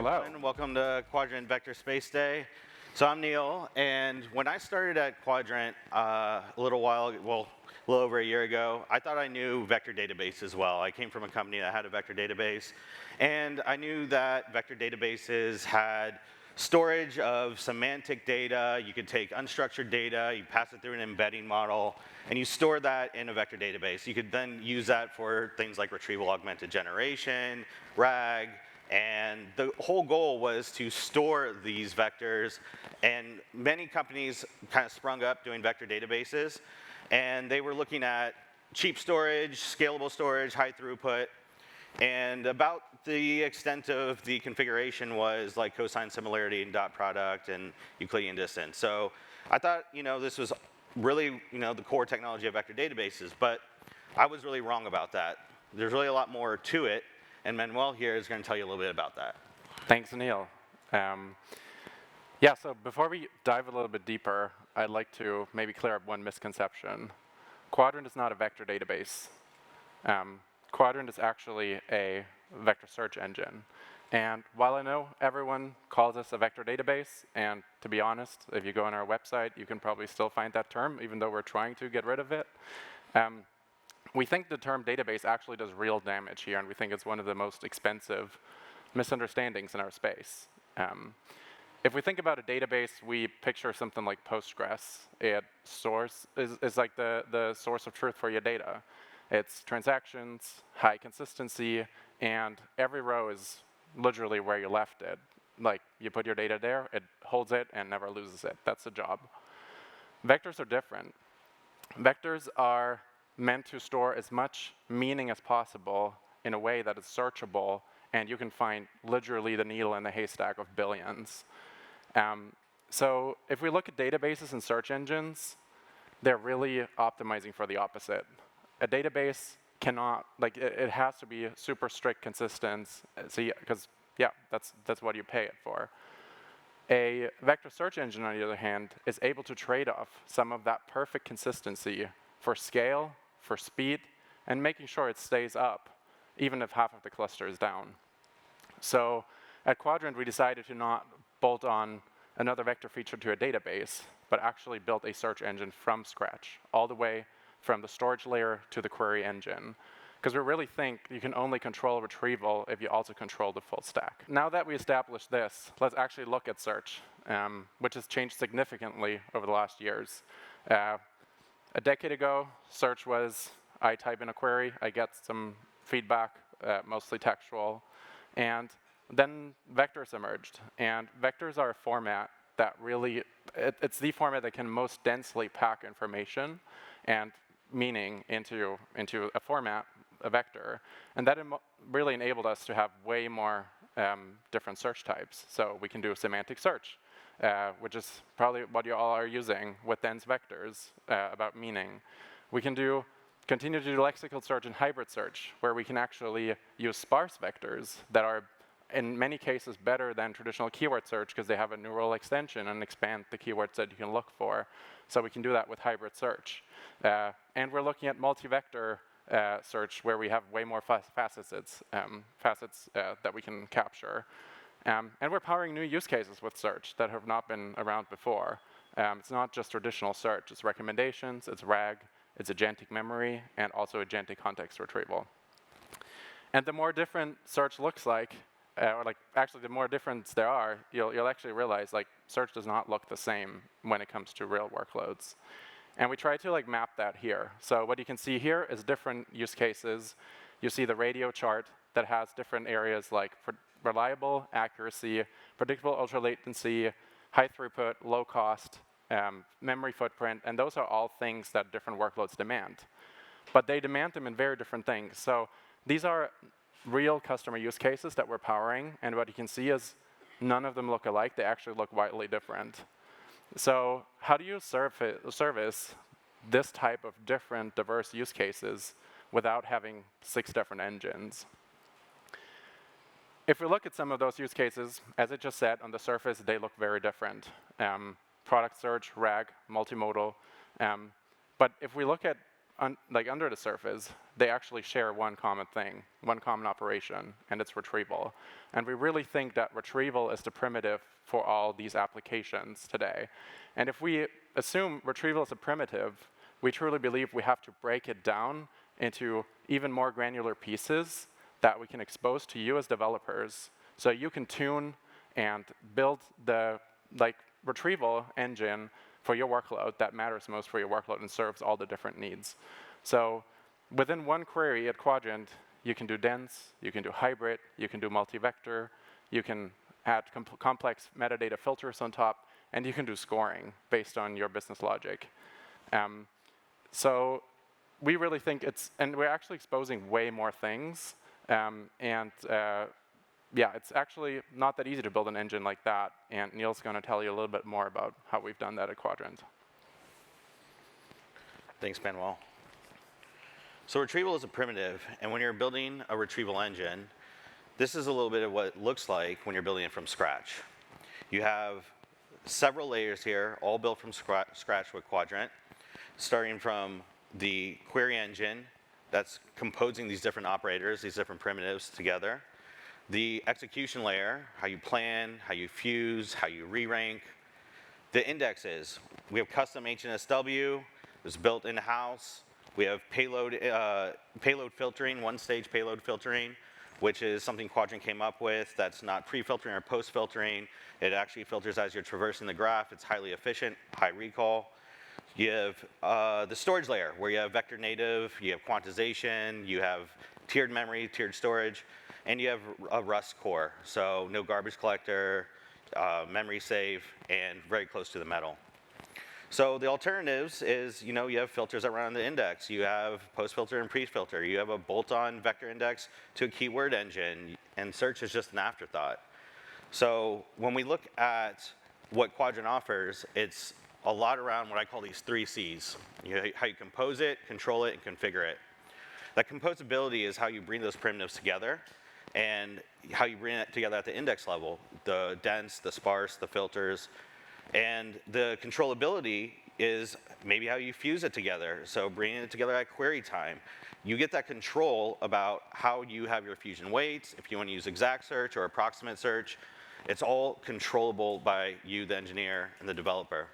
Hello. everyone. Welcome to Quadrant Vector Space Day. So I'm Neil, and when I started at Quadrant a little over a year ago, I thought I knew vector databases well. I came from a company that had a vector database, and I knew that vector databases had storage of semantic data. You could take unstructured data, you pass it through an embedding model, and you store that in a vector database. You could then use that for things like retrieval augmented generation, RAG, and the whole goal was to store these vectors, and many companies kind of sprung up doing vector databases, and they were looking at cheap storage, scalable storage, high throughput, and about the extent of the configuration was like cosine similarity and dot product and Euclidean distance. So I thought, this was really, the core technology of vector databases, but I was really wrong about that. There's really a lot more to it, and Manuel here is going to tell you a little bit about that. Thanks, Neil. So before we dive a little bit deeper, I'd like to maybe clear up one misconception. Quadrant is not a vector database. Quadrant is actually a vector search engine. And while I know everyone calls us a vector database, and to be honest, if you go on our website, you can probably still find that term, even though we're trying to get rid of it. We think the term database actually does real damage here, and we think it's one of the most expensive misunderstandings in our space. If we think about a database, we picture something like Postgres. It is like the source of truth for your data. It's transactions, high consistency, and every row is literally where you left it. Like, you put your data there, it holds it, and never loses it. That's the job. Vectors are different. Vectors are meant to store as much meaning as possible in a way that is searchable, and you can find literally the needle in the haystack of billions. So if we look at databases and search engines, they're really optimizing for the opposite. A database cannot, it has to be super strict consistency, because that's what you pay it for. A vector search engine, on the other hand, is able to trade off some of that perfect consistency for scale, for speed, and making sure it stays up, even if half of the cluster is down. So at Quadrant, we decided to not bolt on another vector feature to a database, but actually built a search engine from scratch, all the way from the storage layer to the query engine. Because we really think you can only control retrieval if you also control the full stack. Now that we established this, let's actually look at search, which has changed significantly over the last years. A decade ago, search was, I type in a query, I get some feedback, mostly textual, and then vectors emerged. And vectors are a format that really, it's the format that can most densely pack information and meaning into a format, a vector. And that really enabled us to have way more different search types. So we can do semantic search, which is probably what you all are using with dense vectors about meaning. We can continue to do lexical search and hybrid search, where we can actually use sparse vectors that are, in many cases, better than traditional keyword search because they have a neural extension and expand the keywords that you can look for. So we can do that with hybrid search. And we're looking at multi-vector search, where we have way more facets that we can capture. And we're powering new use cases with search that have not been around before. It's not just traditional search. It's recommendations, it's RAG, it's agentic memory, and also agentic context retrieval. And the more different search looks like, actually the more difference there are, you'll actually realize search does not look the same when it comes to real workloads. And we try to map that here. So what you can see here is different use cases. You see the radio chart that has different areas like reliable, accuracy, predictable ultra latency, high throughput, low cost, memory footprint, and those are all things that different workloads demand. But they demand them in very different things. So these are real customer use cases that we're powering, and what you can see is none of them look alike. They actually look widely different. So how do you service this type of different, diverse use cases without having 6 different engines? If we look at some of those use cases, as I just said, on the surface, they look very different. Product search, RAG, multimodal. But if we look at like under the surface, they actually share one common thing, one common operation, and it's retrieval. And we really think that retrieval is the primitive for all these applications today. And if we assume retrieval is a primitive, we truly believe we have to break it down into even more granular pieces that we can expose to you as developers, so you can tune and build the retrieval engine for your workload that matters most for your workload and serves all the different needs. So within one query at Quadrant, you can do dense, you can do hybrid, you can do multi-vector, you can add complex metadata filters on top, and you can do scoring based on your business logic. So we really think and we're actually exposing way more things. Yeah, it's actually not that easy to build an engine like that, and Neil's going to tell you a little bit more about how we've done that at Quadrant. Thanks, Manuel. So retrieval is a primitive, and when you're building a retrieval engine, this is a little bit of what it looks like when you're building it from scratch. You have several layers here, all built from scratch with Quadrant, starting from the query engine that's composing these different operators, these different primitives together. The execution layer, how you plan, how you fuse, how you re-rank. The indexes, we have custom HNSW, it's built in-house. We have payload filtering, one-stage payload filtering, which is something Quadrant came up with that's not pre-filtering or post-filtering. It actually filters as you're traversing the graph. It's highly efficient, high recall. You have the storage layer, where you have vector native, you have quantization, you have tiered memory, tiered storage, and you have a Rust core, so no garbage collector, memory safe, and very close to the metal. So the alternatives is, you have filters around the index. You have post-filter and pre-filter. You have a bolt-on vector index to a keyword engine, and search is just an afterthought. So when we look at what Quadrant offers, it's a lot around what I call these 3 C's. How you compose it, control it, and configure it. That composability is how you bring those primitives together, and how you bring it together at the index level, the dense, the sparse, the filters. And the controllability is maybe how you fuse it together, so bringing it together at query time. You get that control about how you have your fusion weights, if you want to use exact search or approximate search. It's all controllable by you, the engineer, and the developer.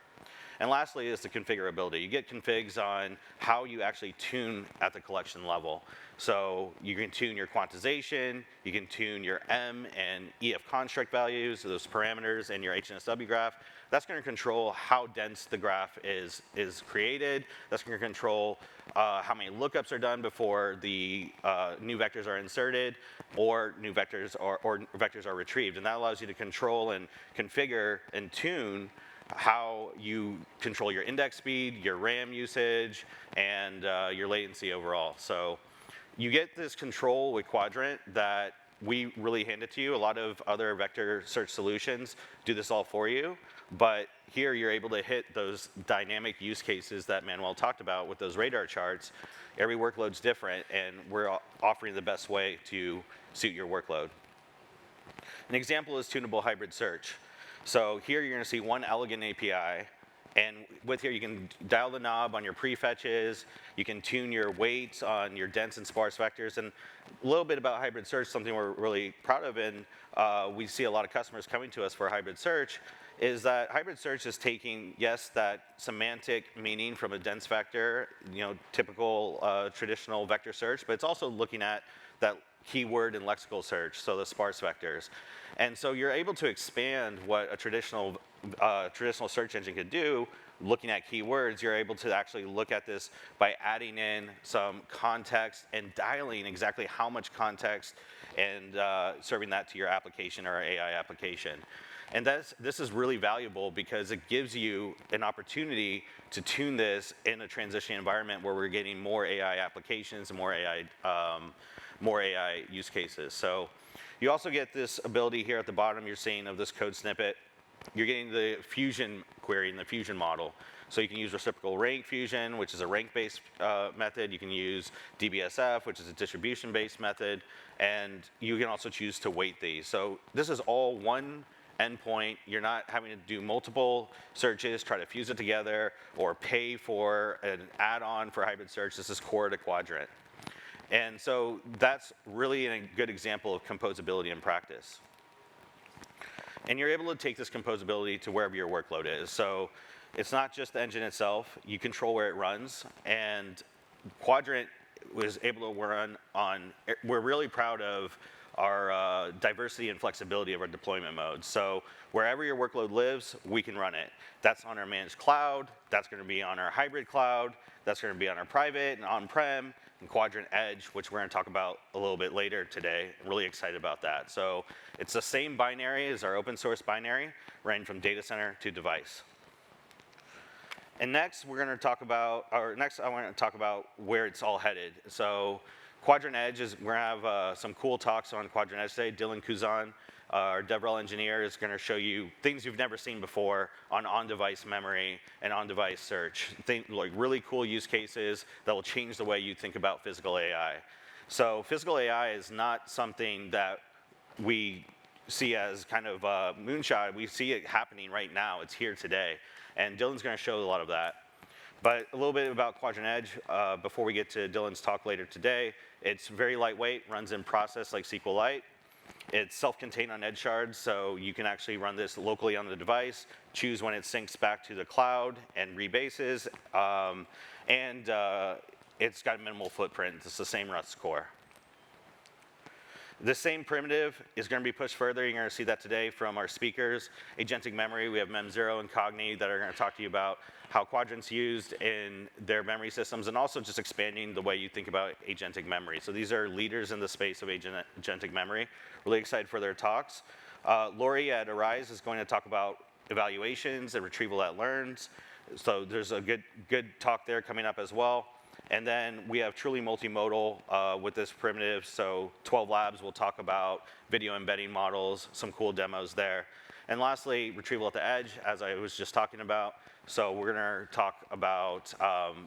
And lastly is the configurability. You get configs on how you actually tune at the collection level. So you can tune your quantization, you can tune your M and EF construct values, those parameters in your HNSW graph. That's going to control how dense the graph is created. That's going to control how many lookups are done before the new vectors are inserted, or new vectors or vectors are retrieved. And that allows you to control and configure and tune how you control your index speed, your RAM usage, and your latency overall. So you get this control with Quadrant that we really hand it to you. A lot of other vector search solutions do this all for you, but here you're able to hit those dynamic use cases that Manuel talked about with those radar charts. Every workload's different, and we're offering the best way to suit your workload. An example is tunable hybrid search. So here you're going to see one elegant API, and with here you can dial the knob on your prefetches, you can tune your weights on your dense and sparse vectors, and a little bit about hybrid search, something we're really proud of, and we see a lot of customers coming to us for hybrid search, is that hybrid search is taking, yes, that semantic meaning from a dense vector, typical traditional vector search, but it's also looking at that keyword and lexical search, so the sparse vectors. And so you're able to expand what a traditional search engine could do. Looking at keywords, you're able to actually look at this by adding in some context and dialing exactly how much context and serving that to your application or AI application. And this is really valuable because it gives you an opportunity to tune this in a transition environment where we're getting more AI applications and more AI use cases. So you also get this ability here at the bottom you're seeing of this code snippet. You're getting the fusion query and the fusion model. So you can use reciprocal rank fusion, which is a rank-based method. You can use DBSF, which is a distribution-based method. And you can also choose to weight these. So this is all one endpoint. You're not having to do multiple searches, try to fuse it together, or pay for an add-on for hybrid search. This is core to Quadrant. And so that's really a good example of composability in practice. And you're able to take this composability to wherever your workload is. So it's not just the engine itself. You control where it runs. And Quadrant was able to run on, we're really proud of our diversity and flexibility of our deployment modes. So wherever your workload lives, we can run it. That's on our managed cloud. That's going to be on our hybrid cloud. That's going to be on our private and on-prem, and Quadrant Edge, which we're going to talk about a little bit later today. I'm really excited about that. So it's the same binary as our open source binary, running from data center to device. And next, we're going to talk about, or next I want to talk about where it's all headed. So Quadrant Edge is, we're going to have some cool talks on Quadrant Edge today. Dylan Kuzan, our DevRel engineer, is going to show you things you've never seen before on-device memory and on-device search. Like really cool use cases that will change the way you think about physical AI. So physical AI is not something that we see as kind of a moonshot. We see it happening right now. It's here today. And Dylan's going to show a lot of that. But a little bit about Quadrant Edge before we get to Dylan's talk later today. It's very lightweight, runs in process like SQLite. It's self-contained on edge shards, so you can actually run this locally on the device, choose when it syncs back to the cloud and rebases. It's got a minimal footprint. It's the same Rust core. This same primitive is going to be pushed further. You're going to see that today from our speakers. Agentic memory, we have Mem0 and Cogni that are going to talk to you about how Quadrant's used in their memory systems, and also just expanding the way you think about agentic memory. So these are leaders in the space of agentic memory. Really excited for their talks. Lori at Arise is going to talk about evaluations and retrieval that learns. So there's a good talk there coming up as well. And then we have truly multimodal with this primitive. So 12 Labs will talk about video embedding models, some cool demos there. And lastly, retrieval at the edge, as I was just talking about. So we're going to talk about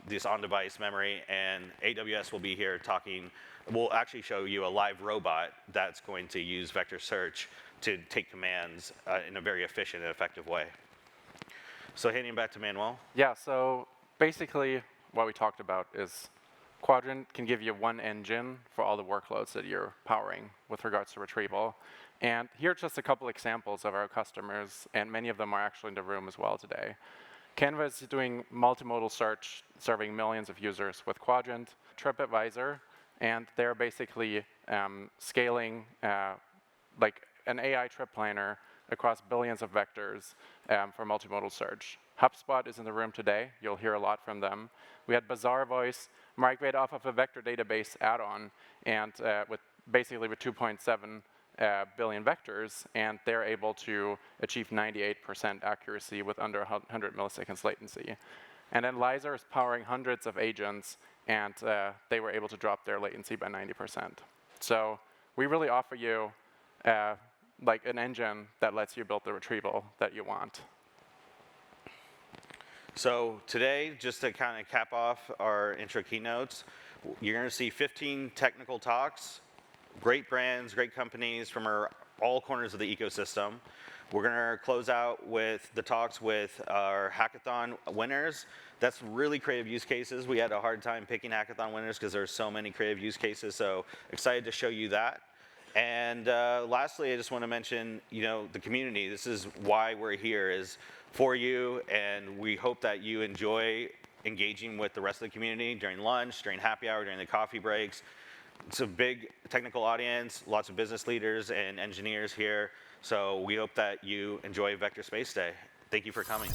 this on-device memory, and AWS will be here talking. We'll actually show you a live robot that's going to use vector search to take commands in a very efficient and effective way. So handing it back to Manuel. Yeah, so basically what we talked about is Quadrant can give you one engine for all the workloads that you're powering with regards to retrieval. And here are just a couple examples of our customers, and many of them are actually in the room as well today. Canva is doing multimodal search, serving millions of users with Quadrant, TripAdvisor, and they're basically scaling like an AI trip planner across billions of vectors for multimodal search. HubSpot is in the room today. You'll hear a lot from them. We had Bazaar Voice migrate off of a vector database add-on, and with 2.7 billion vectors, and they're able to achieve 98% accuracy with under 100 milliseconds latency. And then Lizer is powering hundreds of agents, and they were able to drop their latency by 90%. So we really offer you like an engine that lets you build the retrieval that you want. So today, just to kind of cap off our intro keynotes, you're going to see 15 technical talks, great brands, great companies from all corners of the ecosystem. We're going to close out with the talks with our hackathon winners. That's really creative use cases. We had a hard time picking hackathon winners because there's so many creative use cases, so excited to show you that. And lastly, I just want to mention, the community. This is why we're here, is for you, and we hope that you enjoy engaging with the rest of the community during lunch, during happy hour, during the coffee breaks. It's a big technical audience, lots of business leaders and engineers here, so we hope that you enjoy Vector Space Day. Thank you for coming.